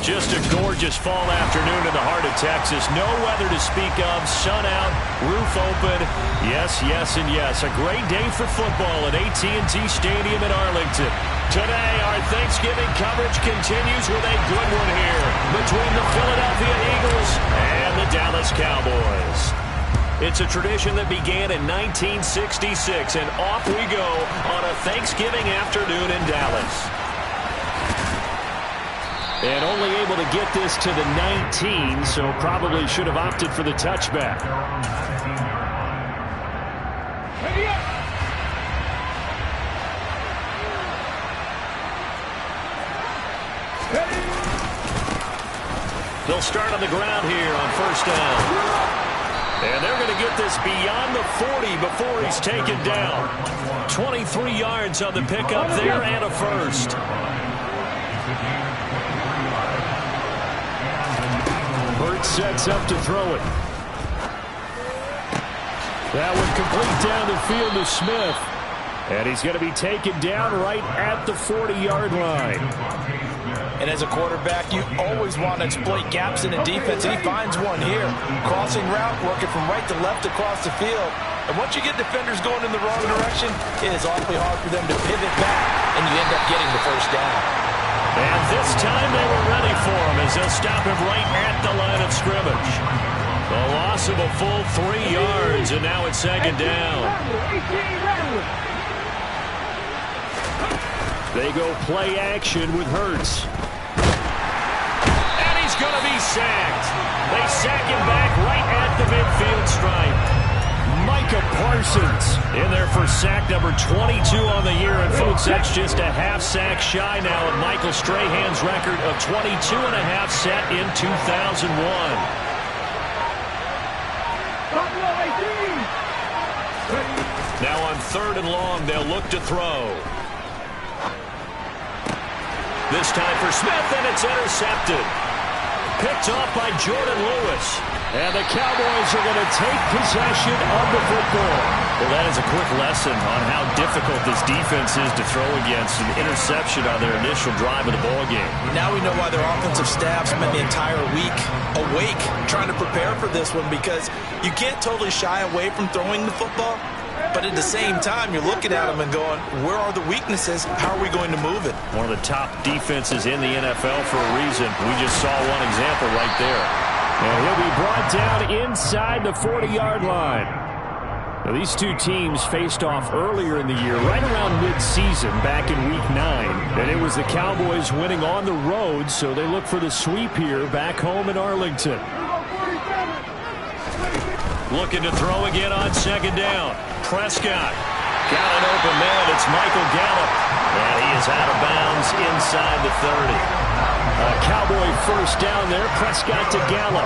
Just a gorgeous fall afternoon in the heart of Texas. No weather to speak of. Sun out, roof open. Yes, yes, and yes. A great day for football at AT&T Stadium in Arlington. Today, our Thanksgiving coverage continues with a good one here between the Philadelphia Eagles and the Dallas Cowboys. It's a tradition that began in 1966, and off we go on a Thanksgiving afternoon in Dallas. And only able to get this to the 19, so probably should have opted for the touchback. They'll start on the ground here on first down. And they're going to get this beyond the 40 before he's taken down. 23 yards on the pickup there and a first. Hurts sets up to throw it. That one complete down the field to Smith. And he's going to be taken down right at the 40-yard line. And as a quarterback, you always want to exploit gaps in the defense, and he finds one here. Crossing route, working from right to left across the field. And once you get defenders going in the wrong direction, it is awfully hard for them to pivot back, and you end up getting the first down. And this time they were ready for him as they'll stop him right at the line of scrimmage. A loss of a full 3 yards, and now it's second down. They go play action with Hurts. And he's going to be sacked. They sack him back right at the midfield stripe. Micah Parsons in there for sack number 22 on the year. And, folks, that's just a half sack shy now of Michael Strahan's record of 22 and a half set in 2001. Now on third and long, they'll look to throw. This time for Smith, and it's intercepted. Picked off by Jordan Lewis. And the Cowboys are going to take possession of the football. Well, that is a quick lesson on how difficult this defense is to throw against. An interception on their initial drive of the ballgame. Now we know why their offensive staff spent the entire week awake trying to prepare for this one, because you can't totally shy away from throwing the football. But at the same time, you're looking at them and going, where are the weaknesses? How are we going to move it? One of the top defenses in the NFL for a reason. We just saw one example right there. And he'll be brought down inside the 40-yard line. Now, these two teams faced off earlier in the year, right around mid-season, back in Week 9. And it was the Cowboys winning on the road, so they look for the sweep here back home in Arlington. Looking to throw again on second down. Prescott got an open man. It's Michael Gallup. And he is out of bounds inside the 30. A Cowboy first down there. Prescott to Gallup.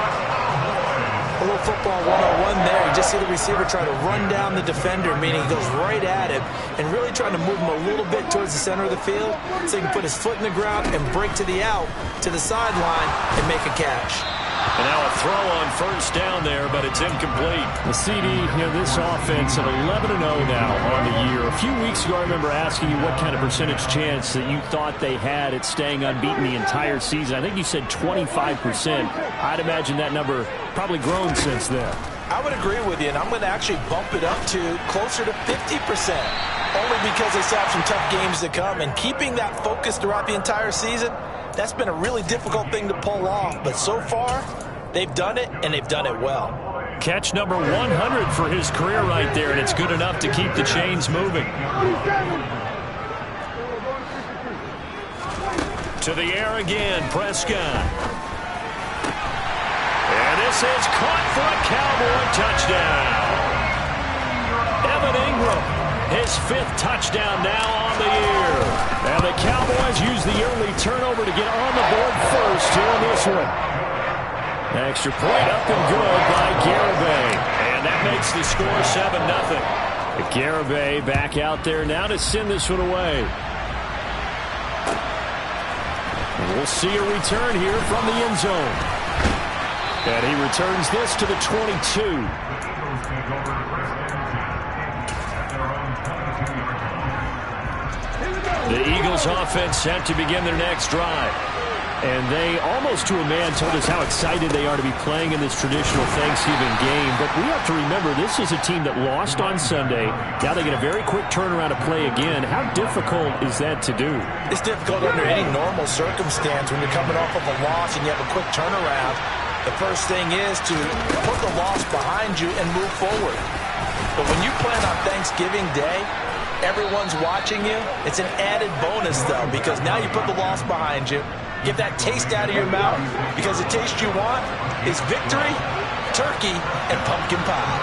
A little football 101 there. You just see the receiver try to run down the defender, meaning he goes right at him and really trying to move him a little bit towards the center of the field so he can put his foot in the ground and break to the out, to the sideline, and make a catch. And now a throw on first down there, but it's incomplete. The CD, this offense at 11-0 now on the year. A few weeks ago, I remember asking you what kind of percentage chance that you thought they had at staying unbeaten the entire season. I think you said 25%. I'd imagine that number probably grown since then. I would agree with you, and I'm going to actually bump it up to closer to 50%. Only because they still have some tough games to come, and keeping that focus throughout the entire season, that's been a really difficult thing to pull off. But so far, they've done it, and they've done it well. Catch number 100 for his career right there, and it's good enough to keep the chains moving. To the air again, Prescott. And this is caught for a Cowboy touchdown. Evan Ingram, his 5th touchdown now on the year. And the Cowboys use the early turnover to get on the board first here in this one. Extra point up and good by Garibay. And that makes the score 7-0. Garibay back out there now to send this one away. And we'll see a return here from the end zone. And he returns this to the 22. The Eagles offense set to begin their next drive. And they, almost to a man, told us how excited they are to be playing in this traditional Thanksgiving game. But we have to remember, this is a team that lost on Sunday. Now they get a very quick turnaround to play again. How difficult is that to do? It's difficult under any normal circumstance when you're coming off of a loss and you have a quick turnaround. The first thing is to put the loss behind you and move forward. But when you plan on Thanksgiving Day, everyone's watching you. It's an added bonus, though, because now you put the loss behind you. Get that taste out of your mouth, because the taste you want is victory, turkey, and pumpkin pie.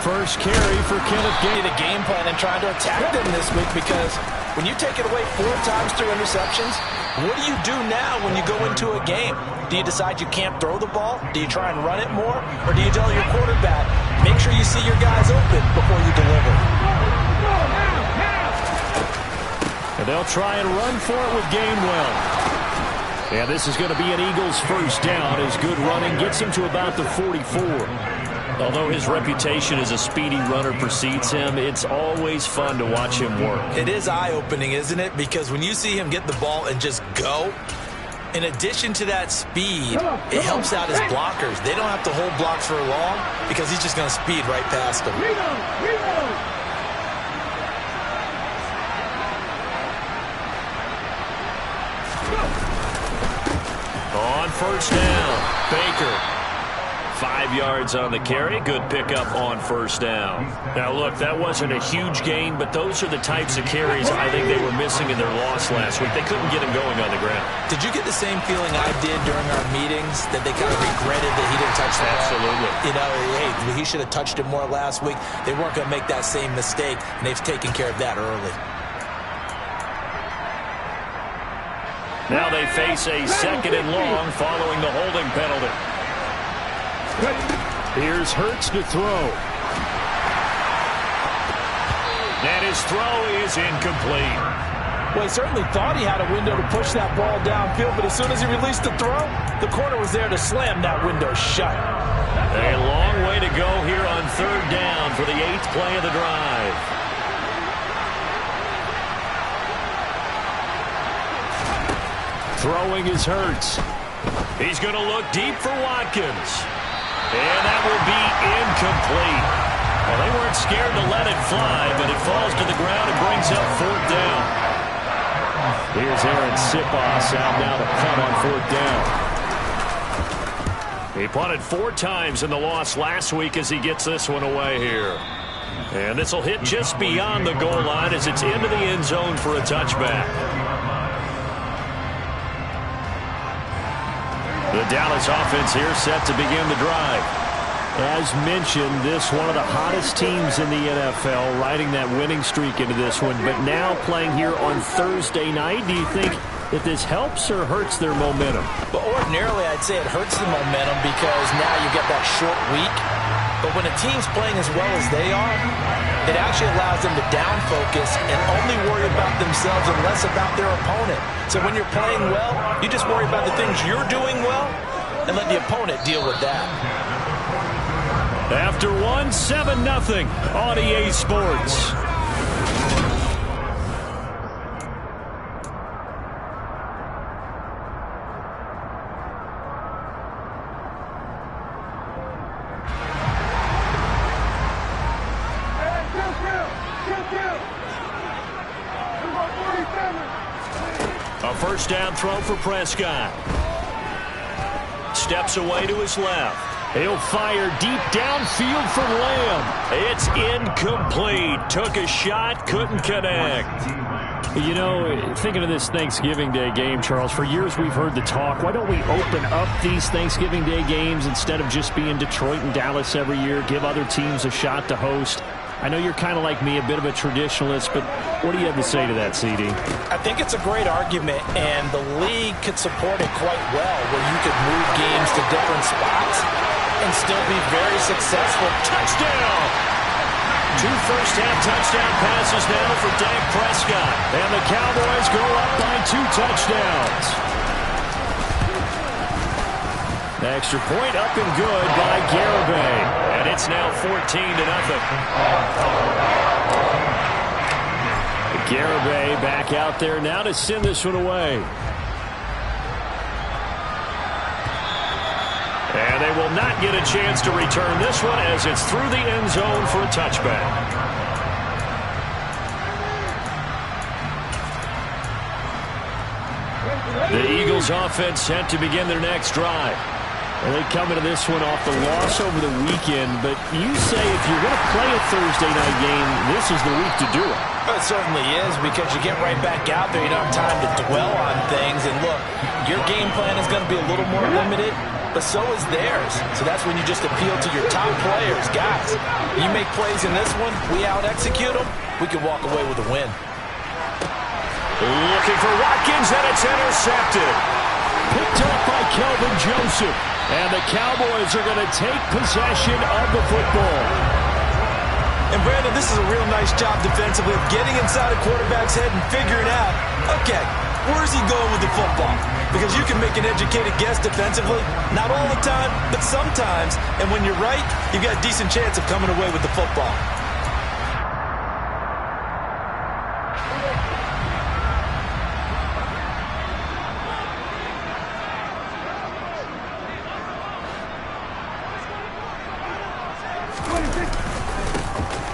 First carry for Kenneth Gainwell. The game plan and trying to attack them this week, because when you take it away 4 times through interceptions, what do you do now when you go into a game? Do you decide you can't throw the ball? Do you try and run it more? Or do you tell your quarterback, make sure you see your guys open before you deliver? And they'll try and run for it with Gainwell. Yeah, this is going to be an Eagles first down as good running gets him to about the 44. Although his reputation as a speedy runner precedes him, it's always fun to watch him work. It is eye-opening, isn't it? Because when you see him get the ball and just go, in addition to that speed, it helps out his blockers. They don't have to hold blocks for long because he's just going to speed right past them. On first down, Baker. 5 yards on the carry. Good pickup on first down. Now, look, that wasn't a huge gain, but those are the types of carries I think they were missing in their loss last week. They couldn't get him going on the ground. Did you get the same feeling I did during our meetings, that they kind of regretted that he didn't touch the ball? Absolutely. You know, hey, he should have touched it more last week. They weren't going to make that same mistake, and they've taken care of that early. Now they face a 2nd and long following the holding penalty. Here's Hurts to throw. And his throw is incomplete. Well, he certainly thought he had a window to push that ball downfield, but as soon as he released the throw, the corner was there to slam that window shut. A long way to go here on 3rd down for the 8th play of the drive. Throwing is Hurts. He's going to look deep for Watkins. And that will be incomplete. Well, they weren't scared to let it fly, but it falls to the ground and brings up 4th down. Here's Aaron Sipos out now to punt on 4th down. He punted 4 times in the loss last week as he gets this one away here. And this will hit just beyond the goal line as it's into the end zone for a touchback. The Dallas offense here set to begin the drive. As mentioned, this one of the hottest teams in the NFL, riding that winning streak into this one, but now playing here on Thursday night. Do you think that this helps or hurts their momentum? But ordinarily, I'd say it hurts the momentum because now you get that short week. But when a team's playing as well as they are, it actually allows them to down focus and only worry about themselves and less about their opponent. So when you're playing well, you just worry about the things you're doing well and let the opponent deal with that. After 7-0 on EA Sports. A first down throw for Prescott. Steps away to his left. He'll fire deep downfield for Lamb. It's incomplete. Took a shot, couldn't connect. You know, thinking of this Thanksgiving Day game, Charles, for years we've heard the talk, why don't we open up these Thanksgiving Day games instead of just being Detroit and Dallas every year, give other teams a shot to host? I know you're kind of like me, a bit of a traditionalist, but what do you have to say to that, CD? I think it's a great argument, and the league could support it quite well, where you could move games to different spots and still be very successful. Touchdown! 2 first-half touchdown passes now for Dak Prescott. And the Cowboys go up by 2 touchdowns. The extra point up and good by Garibay. And it's now 14-0. Garibay back out there now to send this one away. And they will not get a chance to return this one as it's through the end zone for a touchback. The Eagles offense set to begin their next drive. And they come into this one off the loss over the weekend, but you say if you're going to play a Thursday night game, this is the week to do it. Well, it certainly is, because you get right back out there. You don't have time to dwell on things. And look, your game plan is going to be a little more limited, but so is theirs. So that's when you just appeal to your top players. Guys, you make plays in this one, we out-execute them, we can walk away with a win. Looking for Watkins, and it's intercepted. Picked up by Kelvin Joseph. And the Cowboys are going to take possession of the football. And Brandon, this is a real nice job defensively of getting inside a quarterback's head and figuring out, okay, where's he going with the football? Because you can make an educated guess defensively, not all the time, but sometimes. And when you're right, you've got a decent chance of coming away with the football.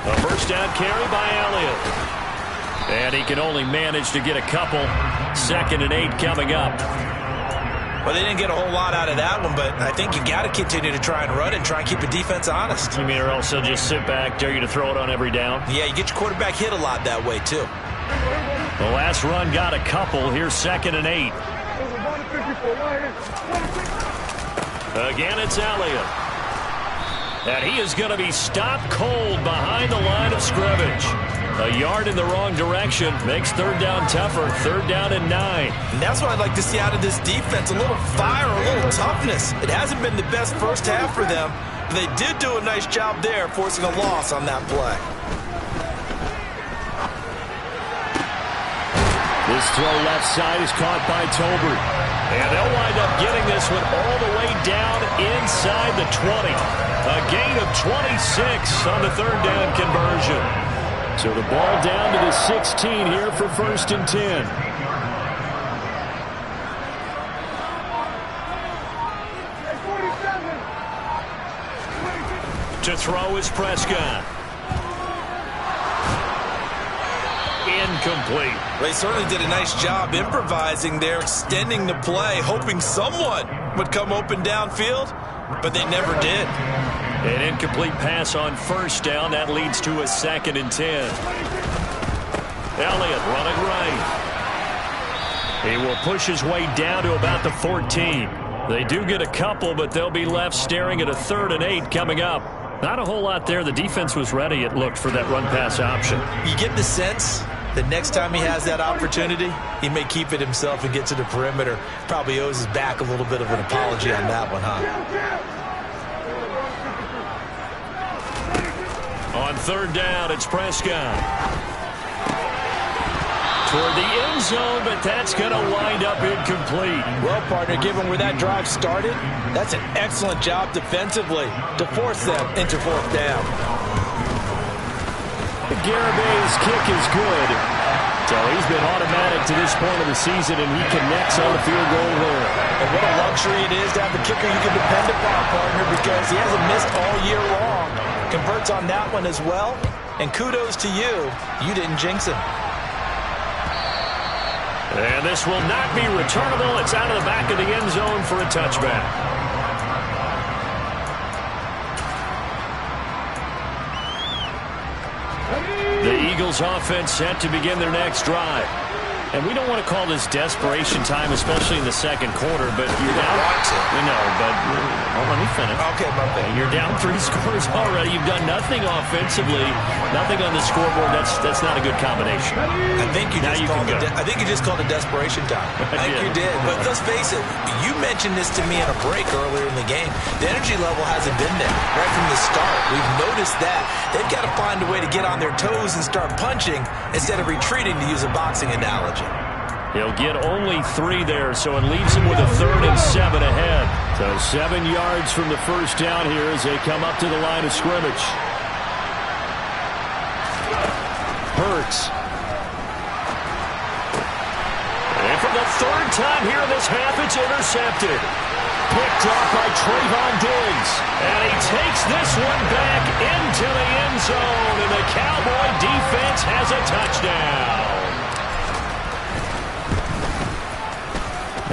A first down carry by Elliott. And he can only manage to get a couple. 2nd and 8 coming up. Well, they didn't get a whole lot out of that one, but I think you got to continue to try and run and try and keep the defense honest. You mean or else they'll just sit back, dare you to throw it on every down? Yeah, you get your quarterback hit a lot that way, too. The last run got a couple. Here's 2nd and 8. Again, it's Elliott. And he is going to be stopped cold behind the line of scrimmage. A yard in the wrong direction makes 3rd down tougher. 3rd down and 9. And that's what I'd like to see out of this defense. A little fire, a little toughness. It hasn't been the best first half for them, but they did do a nice job there forcing a loss on that play. This throw left side is caught by Tolbert. And they'll wind up getting this one all the way down inside the 20. A gain of 26 on the 3rd down conversion. So the ball down to the 16 here for 1st and 10. To throw is Prescott. Incomplete. They certainly did a nice job improvising there, extending the play, hoping someone would come open downfield, but they never did. An incomplete pass on 1st down. That leads to a 2nd and 10. Elliott running right. He will push his way down to about the 14. They do get a couple, but they'll be left staring at a 3rd and 8 coming up. Not a whole lot there. The defense was ready, it looked, for that run-pass option. You get the sense that next time he has that opportunity, he may keep it himself and get to the perimeter. Probably owes his back a little bit of an apology on that one, huh? On 3rd down, it's Prescott. Toward the end zone, but that's going to wind up incomplete. Well, partner, given where that drive started, that's an excellent job defensively to force them into 4th down. Garabay's kick is good. So he's been automatic to this point of the season, and he connects on the field goal there. And what a luxury it is to have a kicker you can depend upon, partner, because he hasn't missed all year long. Converts on that one as well, and kudos to you. You didn't jinx him. And this will not be returnable. It's out of the back of the end zone for a touchback. The Eagles offense set to begin their next drive. And we don't want to call this desperation time, especially in the 2nd quarter, but you're down. No, but let me finish. Okay, my bad. You're down 3 scores already. You've done nothing offensively, nothing on the scoreboard. That's not a good combination. I think you just called it desperation time. I think you did. But let's face it, you mentioned this to me in a break earlier in the game. The energy level hasn't been there right from the start. We've noticed that. They've got to find a way to get on their toes and start punching instead of retreating, to use a boxing analogy. He'll get only 3 there, so it leaves him with a 3rd and 7 ahead. So 7 yards from the 1st down here as they come up to the line of scrimmage. Hurts. And for the 3rd time here in this half, it's intercepted. picked off by Trayvon Diggs. And he takes this one back into the end zone, and the Cowboy defense has a touchdown.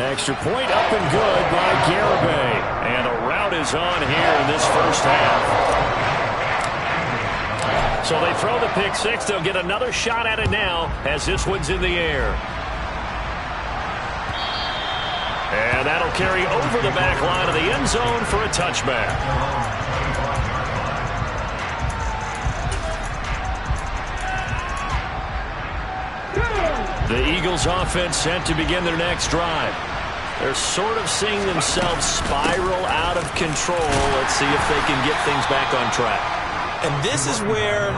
Extra point up and good by Garibay. And a rout is on here in this first half. So they throw the pick six. They'll get another shot at it now as this one's in the air. And that'll carry over the back line of the end zone for a touchback. The Eagles offense set to begin their next drive. They're sort of seeing themselves spiral out of control. Let's see if they can get things back on track. And this is where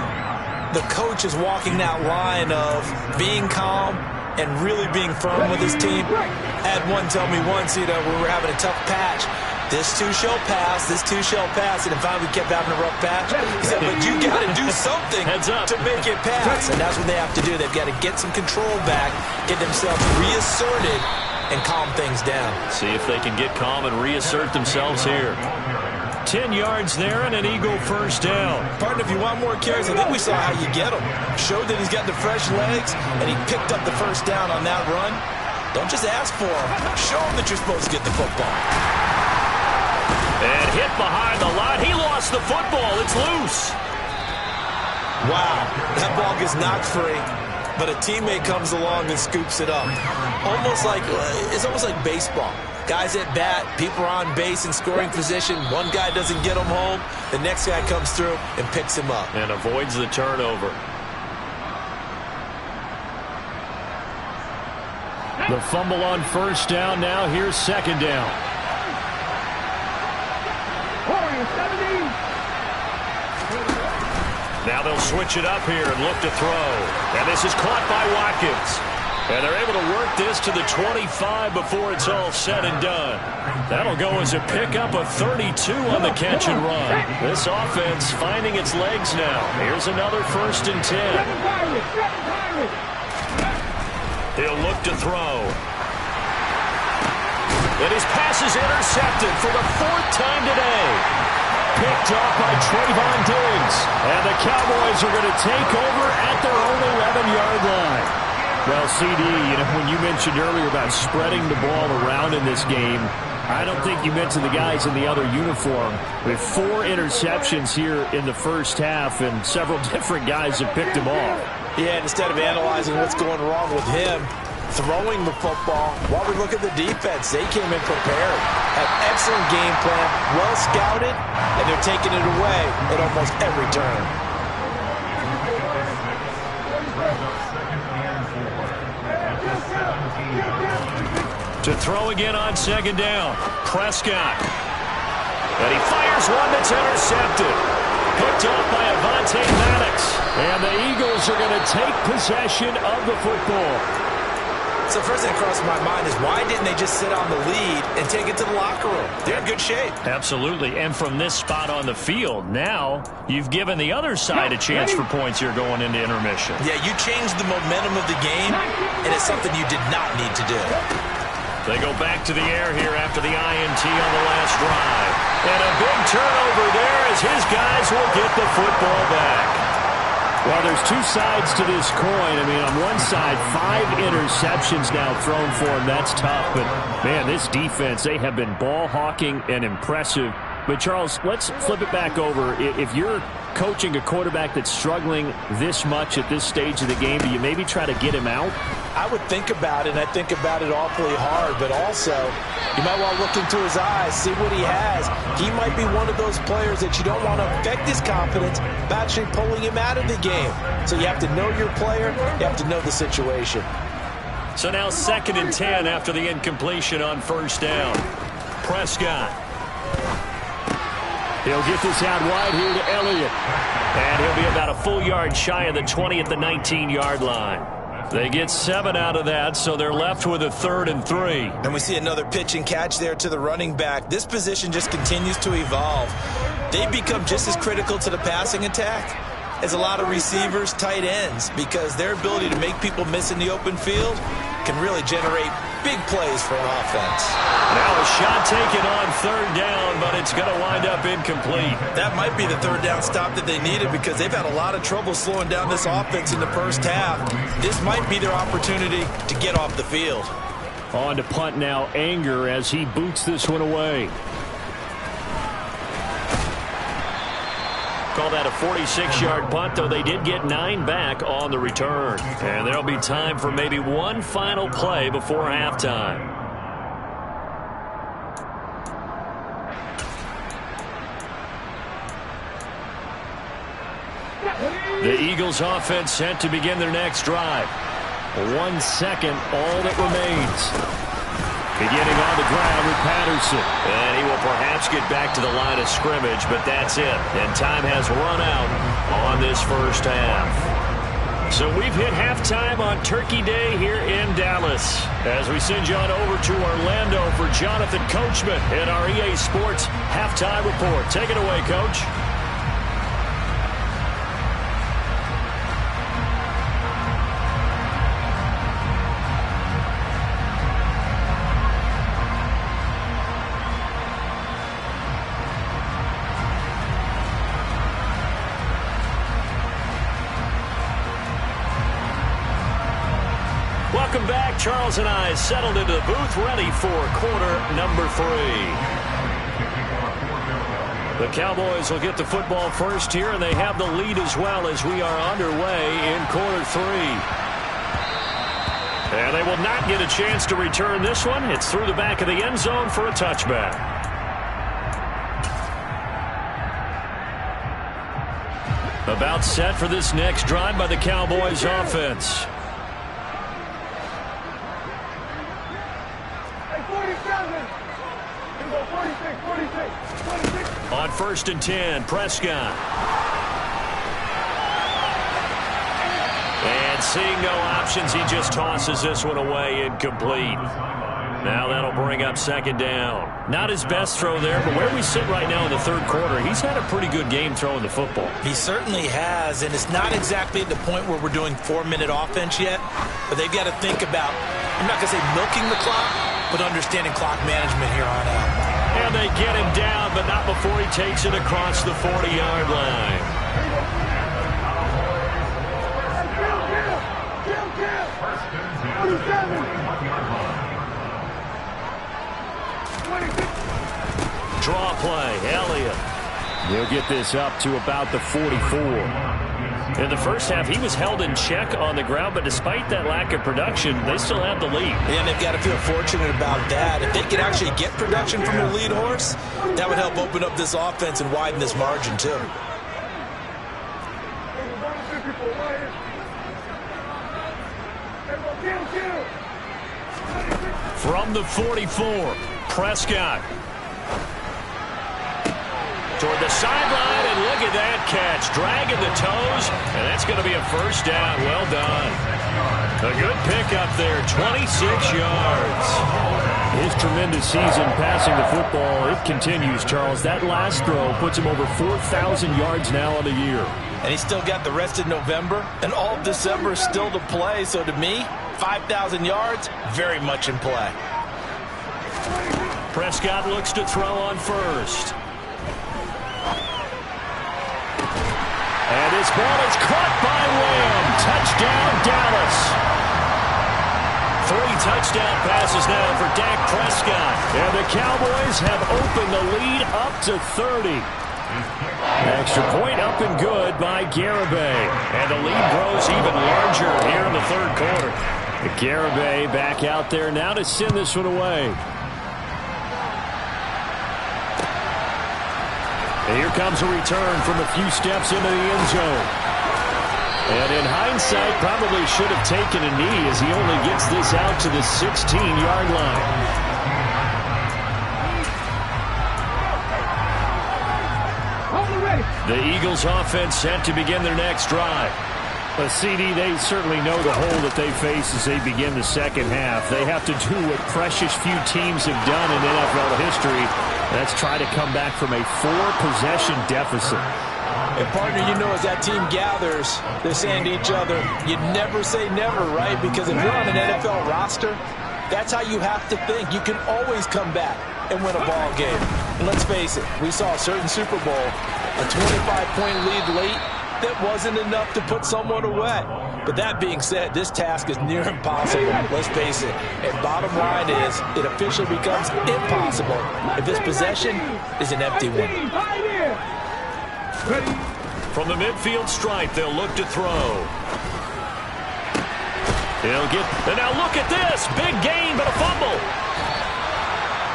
the coach is walking that line of being calm and really being firm with his team. I had one tell me once, when we were having a tough patch, this too shall pass, this too shall pass. And finally we kept having a rough patch. He said, but you got to do something to make it pass. And that's what they have to do. They've got to get some control back, get themselves reasserted, and calm things down. See if they can get calm and reassert themselves here. 10 yards there and an Eagle first down. Partner, if you want more carries, I think we saw how you get him. Showed that he's got the fresh legs, and he picked up the first down on that run. Don't just ask for him. Show him that you're supposed to get the football. And hit behind the line. He lost the football. It's loose. Wow, that ball gets knocked free, but a teammate comes along and scoops it up. It's almost like baseball. Guys at bat, people are on base in scoring position. One guy doesn't get him home. The next guy comes through and picks him up. And avoids the turnover. The fumble on first down. Now here's second down. Now they'll switch it up here and look to throw. And this is caught by Watkins. And they're able to work this to the 25 before it's all said and done. That'll go as a pickup of 32 on the catch and run. This offense finding its legs now. Here's another 1st and 10. He'll look to throw. And his pass is intercepted for the 4th time today. Picked off by Trayvon Diggs. And the Cowboys are going to take over at their own 11-yard line. Well, CD, when you mentioned earlier about spreading the ball around in this game, I don't think you mentioned the guys in the other uniform. With 4 interceptions here in the first half, and several different guys have picked them off. Yeah, instead of analyzing what's going wrong with him, throwing the football, while we look at the defense, they came in prepared. Have excellent game plan, well scouted, and they're taking it away at almost every turn. To throw again on second down, Prescott. And he fires one that's intercepted. Picked off by Avonte Maddox. And the Eagles are going to take possession of the football. So first thing that crossed my mind is why didn't they just sit on the lead and take it to the locker room? They're in good shape. Absolutely. And from this spot on the field, now you've given the other side a chance for points here going into intermission. Yeah, you changed the momentum of the game, and it's something you did not need to do. They go back to the air here after the INT on the last drive. And a big turnover there as his guys will get the football back. Well, there's 2 sides to this coin. I mean, on one side, 5 interceptions now thrown for him. That's tough. But, man, this defense, they have been ball hawking and impressive. But, Charles, let's flip it back over. If you're coaching a quarterback that's struggling this much at this stage of the game, do you maybe try to get him out? I would think about it, and I think about it awfully hard, but also you might want to look into his eyes, see what he has. He might be one of those players that you don't want to affect his confidence by actually pulling him out of the game. So you have to know your player, you have to know the situation. So now 2nd and 10 after the incompletion on first down. Prescott. He'll get this out wide here to Elliott. And he'll be about a full yard shy of the 20 at the 19-yard line. They get 7 out of that, so they're left with a 3rd and 3. And we see another pitch and catch there to the running back. This position just continues to evolve. They become just as critical to the passing attack as a lot of receivers, tight ends, because their ability to make people miss in the open field can really generate big plays for an offense. Now a shot taken on third down, but it's going to wind up incomplete. That might be the third down stop that they needed because they've had a lot of trouble slowing down this offense in the first half. This might be their opportunity to get off the field. On to punt now, Anger, as he boots this one away. Call that a 46-yard punt, though they did get 9 back on the return. And there'll be time for maybe one final play before halftime. The Eagles offense set to begin their next drive. 1 second, all that remains. Beginning on the ground with Patterson. And he will perhaps get back to the line of scrimmage, but that's it. And time has run out on this first half. So we've hit halftime on Turkey Day here in Dallas. As we send you on over to Orlando for Jonathan Coachman in our EA Sports Halftime Report. Take it away, Coach. Welcome back. Charles and I settled into the booth, ready for quarter number 3. The Cowboys will get the football first here, and they have the lead as well as we are underway in quarter 3. And they will not get a chance to return this one. It's through the back of the end zone for a touchback. About set for this next drive by the Cowboys offense. On 1st and 10, Prescott. And seeing no options, he just tosses this one away incomplete. Now that'll bring up 2nd down. Not his best throw there, but where we sit right now in the 3rd quarter, he's had a pretty good game throwing the football. He certainly has, and it's not exactly at the point where we're doing 4-minute offense yet, but they've got to think about, I'm not going to say milking the clock, but understanding clock management here on out. And they get him down, but not before he takes it across the 40-yard line. Draw play, Elliott. He'll get this up to about the 44. In the first half, he was held in check on the ground, but despite that lack of production, they still have the lead. And they've got to feel fortunate about that. If they can actually get production from their lead horse, that would help open up this offense and widen this margin, too. From the 44, Prescott. Toward the sideline, and look at that catch. Dragging the toes, and that's going to be a 1st down. Well done. A good pickup there, 26 yards. His tremendous season passing the football, it continues, Charles. That last throw puts him over 4,000 yards now on the year. And he's still got the rest of November, and all of December is still to play. So to me, 5,000 yards, very much in play. Prescott looks to throw on 1st. And this ball is caught by Lamb. Touchdown, Dallas. 3 touchdown passes now for Dak Prescott. And the Cowboys have opened the lead up to 30. Extra point up and good by Garibay. And the lead grows even larger here in the 3rd quarter. Garibay back out there now to send this one away. And here comes a return from a few steps into the end zone. And in hindsight, probably should have taken a knee as he only gets this out to the 16-yard line. The Eagles offense set to begin their next drive. But CD, they certainly know the hole that they face as they begin the 2nd half. They have to do what precious few teams have done in NFL history. That's try to come back from a 4-possession deficit. And partner, you know, as that team gathers, they're saying to each other, you never say never, right? Because if you're on an NFL roster, That's how you have to think. You can always come back and win a ball game. And let's face it, we saw a certain Super Bowl, a 25-point lead late, that wasn't enough to put someone away. But that being said, this task is near impossible. Let's face it. And bottom line is, it officially becomes impossible if this possession is an empty one. From the midfield stripe, they'll look to throw. He'll get, and now look at this. Big gain, but a fumble.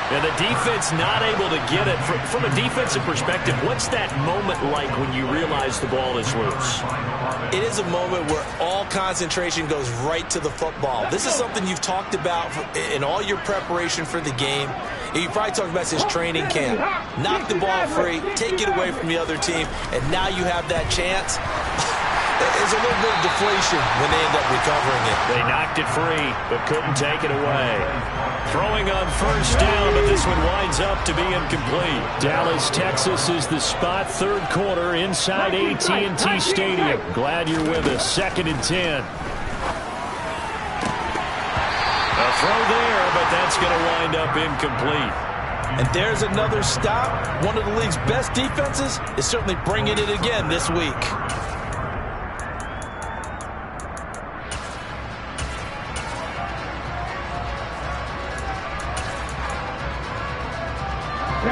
And the defense not able to get it. From a defensive perspective, what's that moment like when you realize the ball is loose? It is a moment where all concentration goes right to the football. This is something you've talked about in all your preparation for the game. You probably talked about since training camp. Knock the ball free, take it away from the other team, and now you have that chance. There's a little bit of deflation when they end up recovering it. They knocked it free, but couldn't take it away. Throwing on first down, but this one winds up to be incomplete. Dallas, Texas is the spot. Third quarter inside AT&T Stadium. Glad you're with us. 2nd and 10. A throw there, but that's going to wind up incomplete. And there's another stop. One of the league's best defenses is certainly bringing it again this week.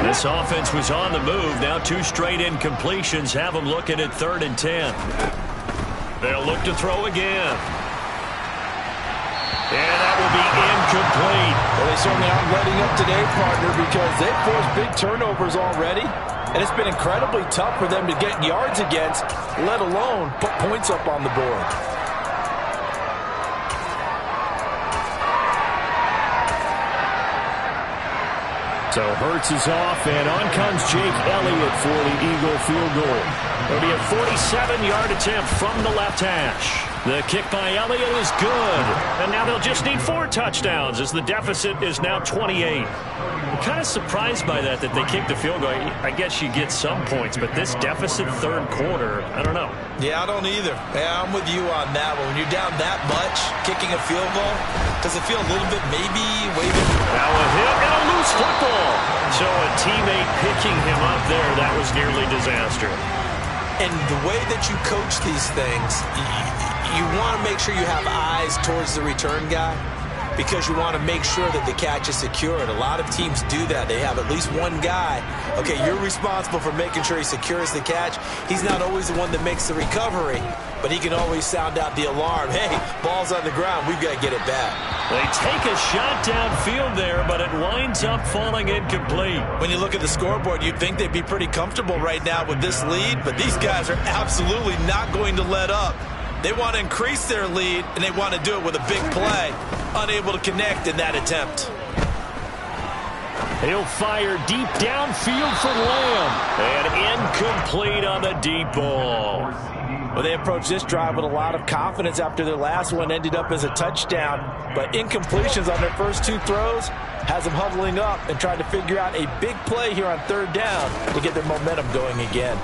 This offense was on the move. Now 2 straight incompletions have them looking at 3rd and 10. They'll look to throw again. And that will be incomplete. Well, they certainly aren't letting up today, partner, because they've forced big turnovers already. And it's been incredibly tough for them to get yards against, let alone put points up on the board. So Hurts is off, and on comes Jake Elliott for the Eagle field goal. It'll be a 47-yard attempt from the left hash. The kick by Elliott is good. And now they'll just need 4 touchdowns as the deficit is now 28. I'm kind of surprised by that they kicked the field goal. I guess you get some points, but this deficit third quarter, I don't know. Yeah, I don't either. Yeah, I'm with you on that one. When you're down that much, kicking a field goal, does it feel a little bit maybe waving? Now a hit and a loose football. So a teammate picking him up there, that was nearly disaster. And the way that you coach these things, you want to make sure you have eyes towards the return guy because you want to make sure that the catch is secured. A lot of teams do that. They have at least one guy. Okay, you're responsible for making sure he secures the catch. He's not always the one that makes the recovery, but he can always sound out the alarm. Hey, ball's on the ground. We've got to get it back. They take a shot downfield there, but it winds up falling incomplete. When you look at the scoreboard, you'd think they'd be pretty comfortable right now with this lead, but these guys are absolutely not going to let up. They want to increase their lead, and they want to do it with a big play. Unable to connect in that attempt. He'll fire deep downfield for Lamb. And incomplete on the deep ball. Well, they approached this drive with a lot of confidence after their last one ended up as a touchdown. But incompletions on their first 2 throws has them huddling up and trying to figure out a big play here on 3rd down to get their momentum going again.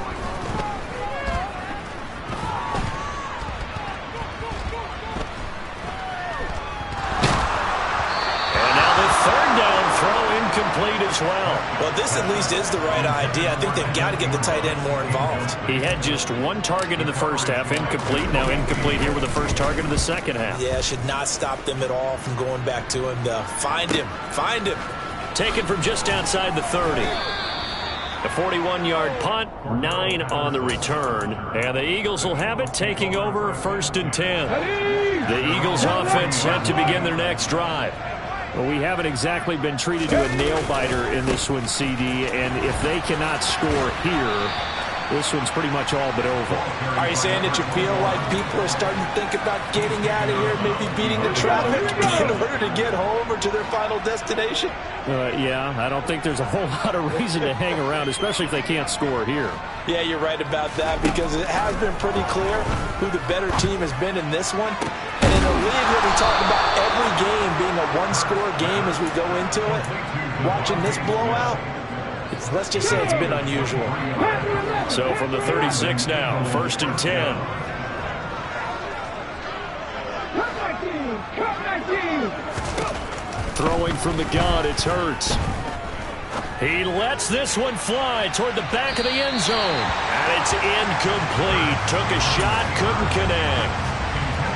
Incomplete as well. Well, this at least is the right idea. I think they've got to get the tight end more involved. He had just 1 target in the first half, incomplete. Now incomplete here with the first target of the second half. Yeah, should not stop them at all from going back to him, though. Find him. Find him. Taken from just outside the 30. A 41-yard punt, 9 on the return. And the Eagles will have it, taking over 1st and 10. The Eagles offense set to begin their next drive. Well, we haven't exactly been treated to a nail-biter in this one, CD, and if they cannot score here, this one's pretty much all but over. Are you saying that you feel like people are starting to think about getting out of here, maybe beating the traffic in order to get home or to their final destination? Yeah, I don't think there's a whole lot of reason to hang around, especially if they can't score here. Yeah, you're right about that because it has been pretty clear who the better team has been in this one. And in a league where we talk about every game being a 1-score game as we go into it, watching this blowout, let's just say it's been unusual. So from the 36 now, 1st and 10. Throwing from the gun, it's Hurts. He lets this one fly toward the back of the end zone. And it's incomplete. Took a shot, couldn't connect.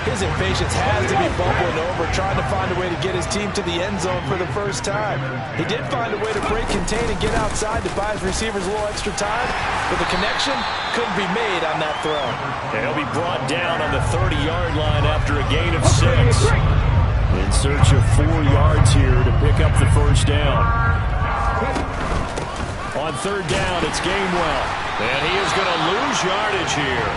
His impatience has to be bubbling over, trying to find a way to get his team to the end zone for the first time. He did find a way to break, contain, and get outside to buy his receivers a little extra time, but the connection couldn't be made on that throw. He'll be brought down on the 30-yard line after a gain of 6. In search of 4 yards here to pick up the first down. On third down, it's Gainwell. And he is going to lose yardage here.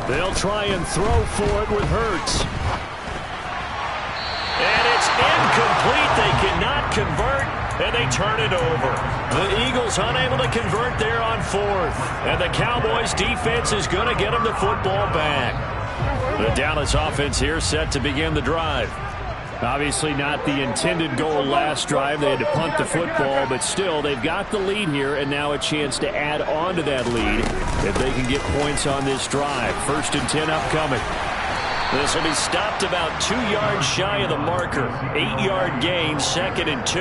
They'll try and throw for it with Hurts. And it's incomplete. They cannot convert, and they turn it over. The Eagles unable to convert there on 4th. And the Cowboys defense is going to get them the football back. The Dallas offense here set to begin the drive. Obviously not the intended goal last drive. They had to punt the football, but still, they've got the lead here, and now a chance to add on to that lead if they can get points on this drive. 1st and 10 upcoming. This will be stopped about 2 yards shy of the marker. 8-yard gain, 2nd and 2.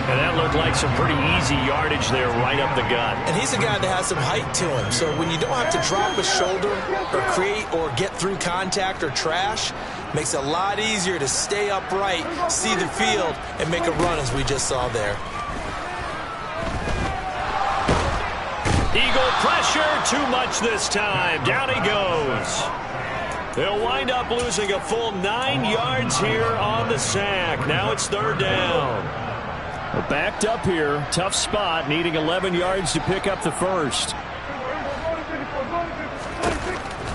And that looked like some pretty easy yardage there right up the gut. And he's a guy that has some height to him. So when you don't have to drop a shoulder or create or get through contact or trash, makes it a lot easier to stay upright, see the field, and make a run as we just saw there. Eagle pressure, too much this time. Down he goes. They'll wind up losing a full 9 yards here on the sack. Now it's 3rd down. Well, backed up here. Tough spot, needing 11 yards to pick up the first.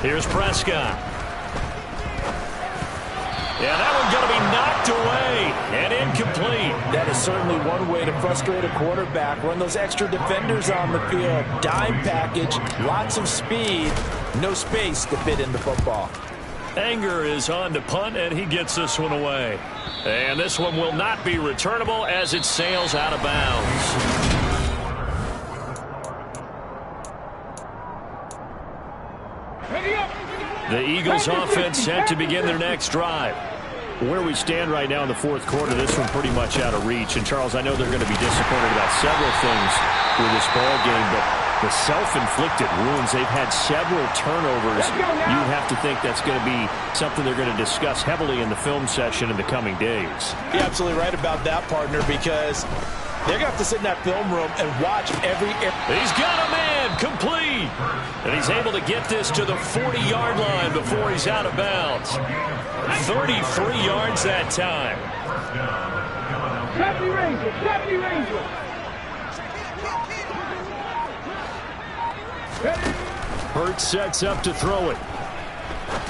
Here's Prescott. Yeah, that one's going to be knocked away and incomplete. That is certainly one way to frustrate a quarterback. Run those extra defenders on the field. Dime package, lots of speed, no space to fit in the football. Anger is on to punt, and he gets this one away. And this one will not be returnable as it sails out of bounds. The Eagles offense set to begin their next drive. Where we stand right now in the 4th quarter, this one pretty much out of reach. And, Charles, I know they're going to be disappointed about several things with this ball game, but the self-inflicted wounds, they've had several turnovers. You have to think that's going to be something they're going to discuss heavily in the film session in the coming days. You're absolutely right about that, partner, because they're going to have to sit in that film room and watch every... He's got a man, complete. And he's able to get this to the 40-yard line before he's out of bounds. 33 yards that time. Deputy Ranger. Hurts sets up to throw it.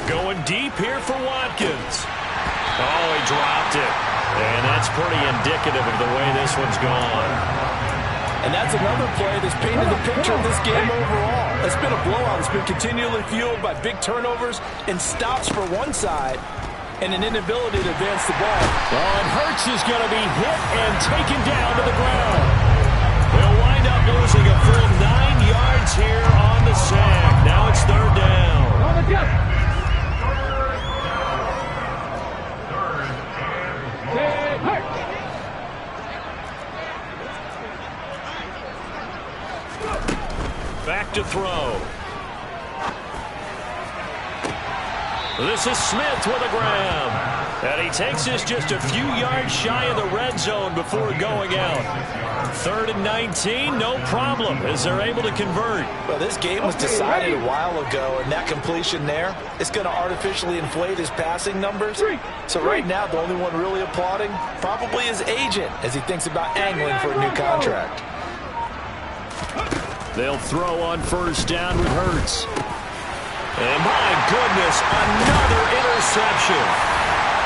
Going deep here for Watkins. Oh, he dropped it. And that's pretty indicative of the way this one's gone. And that's another play that's painted the picture of this game overall. It's been a blowout. It's been continually fueled by big turnovers and stops for one side and an inability to advance the ball. Well, and Hurts is going to be hit and taken down to the ground. They'll wind up losing a full 9 yards here on the sack. Now it's 3rd down. Back to throw. This is Smith with a grab. And he takes this just a few yards shy of the red zone before going out. 3rd and 19, no problem, as they're able to convert. Well, this game was decided a while ago, and that completion there is going to artificially inflate his passing numbers. So right now, the only one really applauding probably his agent as he thinks about angling for a new contract. They'll throw on 1st down with Hurts. And my goodness, another interception.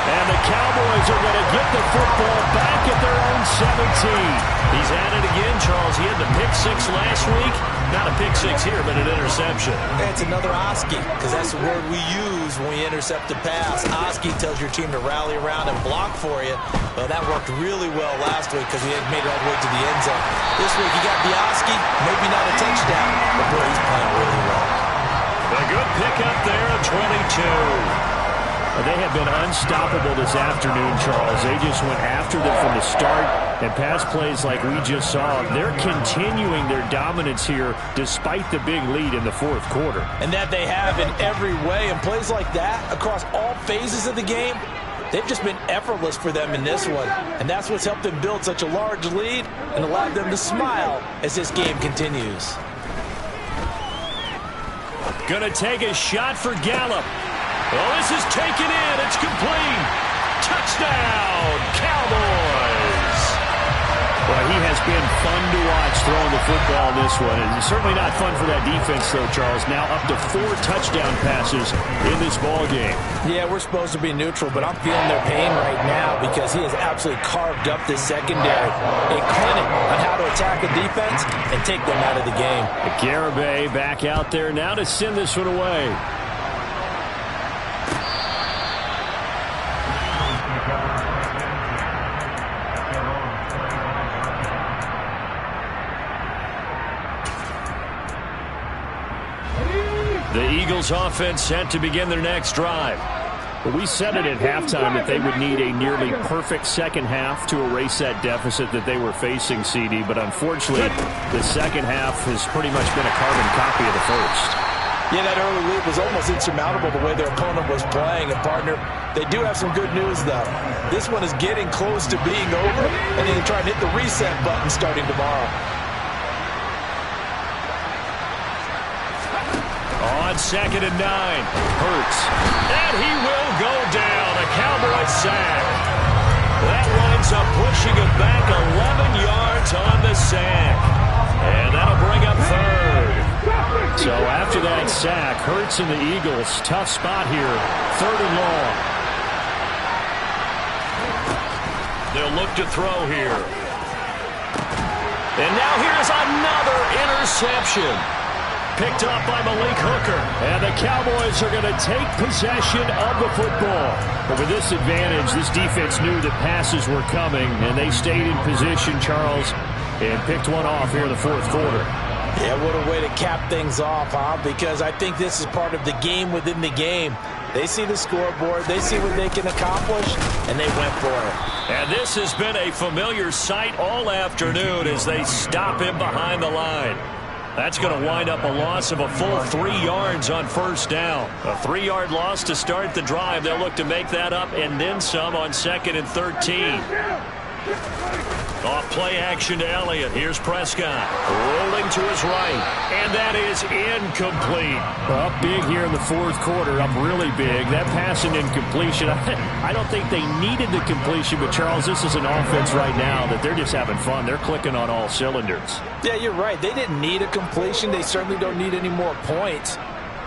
And the Cowboys are going to get the football back at their own 17. He's at it again, Charles. He had the pick six last week. Not a pick six here, but an interception. It's another Oski, because that's the word we use when we intercept a pass. Oski tells your team to rally around and block for you. Well, that worked really well last week because he had made it all the way to the end zone. This week he got the Oski, maybe not a touchdown, but boy, he's playing really well. A good pickup there at 22. They have been unstoppable this afternoon, Charles. They just went after them from the start, and pass plays like we just saw. They're continuing their dominance here despite the big lead in the fourth quarter. And that they have in every way. And plays like that across all phases of the game, they've just been effortless for them in this one. And that's what's helped them build such a large lead and allowed them to smile as this game continues. Gonna take a shot for Gallup. Oh, this is taken in. It's complete. Touchdown, Cowboys. Well, he has been fun to watch throwing the football in this one. It's certainly not fun for that defense, though, Charles. Now up to 4 touchdown passes in this ball game. Yeah, we're supposed to be neutral, but I'm feeling their pain right now because he has absolutely carved up this secondary. A clinic on how to attack a defense and take them out of the game. Garibay back out there now to send this one away. The Eagles offense set to begin their next drive. Well, we said it at halftime that they would need a nearly perfect second half to erase that deficit that they were facing, CD. But unfortunately, the second half has pretty much been a carbon copy of the first. Yeah, that early lead was almost insurmountable the way their opponent was playing. And, partner, they do have some good news, though. This one is getting close to being over, and they can try and hit the reset button starting tomorrow. On 2nd and 9, Hurts. And he will go down. A Cowboy sack. That winds up pushing it back 11 yards on the sack. And that'll bring up 3rd. So after that sack, Hurts and the Eagles, tough spot here. 3rd and long. They'll look to throw here. And now here's another interception. Picked up by Malik Hooker. And the Cowboys are going to take possession of the football. But with this advantage, this defense knew that passes were coming, and they stayed in position, Charles, and picked one off here in the fourth quarter. Yeah, what a way to cap things off, huh? Because I think this is part of the game within the game. They see the scoreboard, they see what they can accomplish, and they went for it. And this has been a familiar sight all afternoon as they stop him behind the line. That's going to wind up a loss of a full 3 yards on first down. A 3-yard loss to start the drive. They'll look to make that up and then some on 2nd and 13. Off play action to Elliott. Here's Prescott. Rolling to his right. And that is incomplete. Up big here in the fourth quarter. Up really big. That pass and incompletion. I don't think they needed the completion, but Charles, this is an offense right now that they're just having fun. They're clicking on all cylinders. Yeah, you're right. They didn't need a completion. They certainly don't need any more points.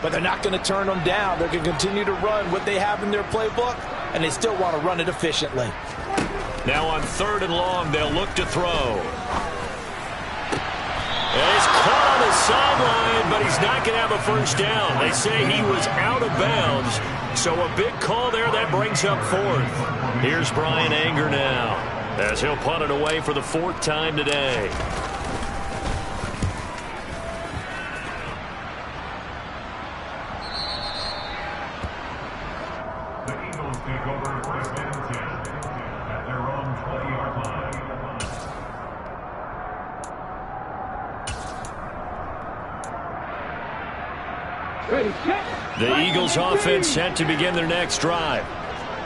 But they're not going to turn them down. They're going to continue to run what they have in their playbook, and they still want to run it efficiently. Now on 3rd and long, they'll look to throw. And he's caught on the sideline, but he's not going to have a first down. They say he was out of bounds, so a big call there that brings up 4th. Here's Brian Anger now, as he'll punt it away for the 4th time today. The Eagles offense set to begin their next drive.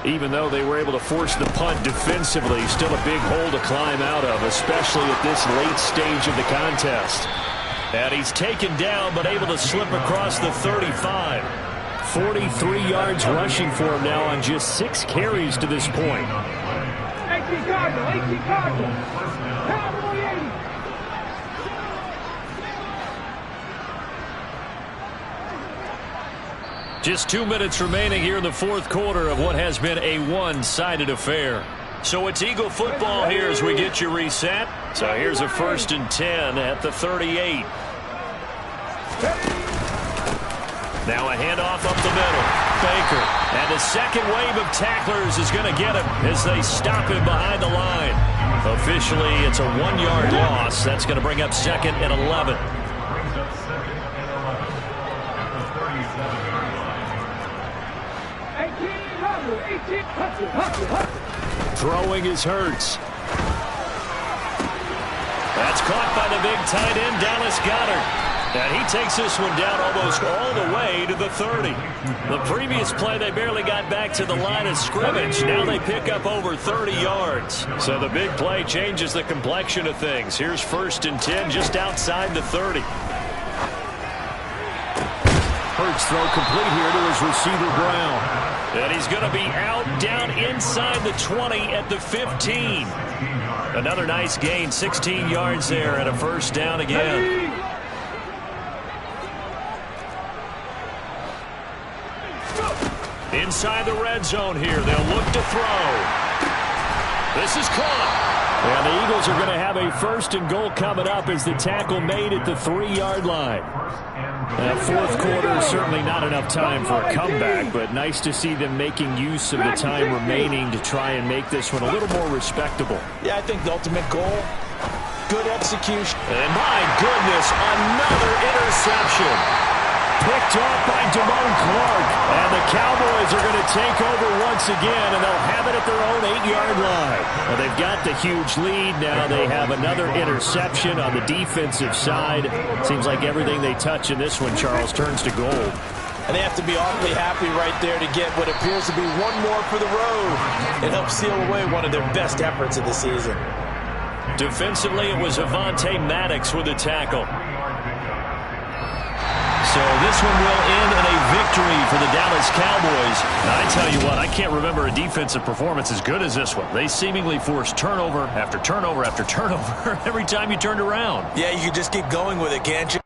Even though they were able to force the punt defensively, still a big hole to climb out of, especially at this late stage of the contest. And he's taken down, but able to slip across the 35. 43 yards rushing for him now on just 6 carries to this point. AC Cardinal. Cowboy 80. Just 2 minutes remaining here in the fourth quarter of what has been a one-sided affair. So it's Eagle football here as we get you reset. So here's a 1st and 10 at the 38. Now a handoff up the middle. Baker. And the second wave of tacklers is going to get him as they stop him behind the line. Officially, it's a 1-yard loss. That's going to bring up 2nd and 11. Throwing is Hurts. That's caught by the big tight end, Dallas Goedert. And he takes this one down almost all the way to the 30. The previous play, they barely got back to the line of scrimmage. Now they pick up over 30 yards. So the big play changes the complexion of things. Here's 1st and 10 just outside the 30. Hurts throw complete here to his receiver, Brown. And he's going to be out down inside the 20 at the 15. Another nice gain, 16 yards there and a 1st down again. Inside the red zone here. They'll look to throw. This is caught. And the Eagles are going to have a 1st and goal coming up as the tackle made at the 3-yard line. That fourth quarter, certainly not enough time for a comeback, but nice to see them making use of the time remaining to try and make this one a little more respectable. Yeah, I think the ultimate goal, good execution. And my goodness, another interception. Picked off by Damone Clark. And the Cowboys are going to take over once again, and they'll have it at their own 8-yard line. Well, they've got the huge lead. Now they have another interception on the defensive side. Seems like everything they touch in this one, Charles, turns to gold. And they have to be awfully happy right there to get what appears to be one more for the road and help seal away one of their best efforts of the season. Defensively, it was Avonte Maddox with the tackle. So this one will end in a victory for the Dallas Cowboys. Now, I tell you what, I can't remember a defensive performance as good as this one. They seemingly forced turnover after turnover after turnover every time you turned around. Yeah, you can just keep going with it, can't you?